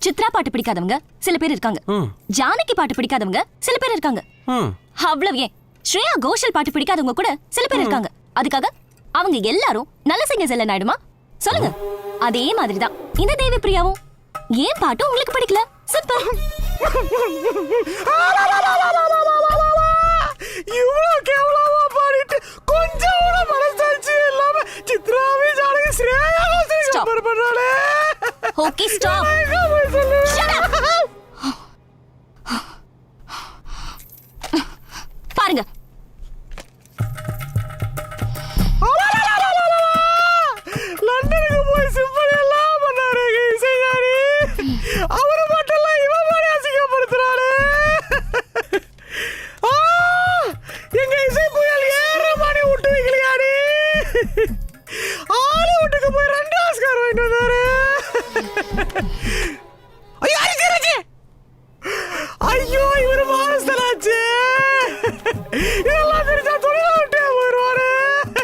சித்ரா பாட்டு பிடிக்காதவங்க சில பேர் இருக்காங்க. ஜானகி பாட்டு பிடிக்காதவங்க சில பேர் இருக்காங்க. அவ்வளவு ஏன் ஸ்ரேயா கோஷல் பாட்டு பிடிக்காதவங்க கூட சில பேர் இருக்காங்க. அதுக்காக அவங்க எல்லாரும் நல்ல சிங்கர்ஸ் இல்ல ஆயிடுமா? சொல்லுங்க. அதே மாதிரிதான் இந்த தேவி பிரியாவும். ஏன் பாட்டு உங்களுக்கு பிடிக்கல? சிம்பிள். இவ்வளவு கேவலமா பாடிட்டு கொஞ்சம் கூட மனசாட்சி இல்லாம சித்ராவே ஜானகி ஸ்ரேயா கம்பேர் பண்றாளே. Okay stop. Shut up. பாருங்க. லண்டனுக்கு போய் சிம்பிள் எல்லாம் பண்ணாரு இசைஞானி. அவரை மட்டும் இவன் பாடி அசிங்கப்படுத்துறாரு. எங்க இசை புயல் ஏற மாடி விட்டு வைக்கலையாடி. ஹாலிவுட்டுக்கு போய் 2 ஆஸ்கார் வாங்கிட்டு வந்தாரு. ஐயோ இவரு மானஸ்தனாச்சு.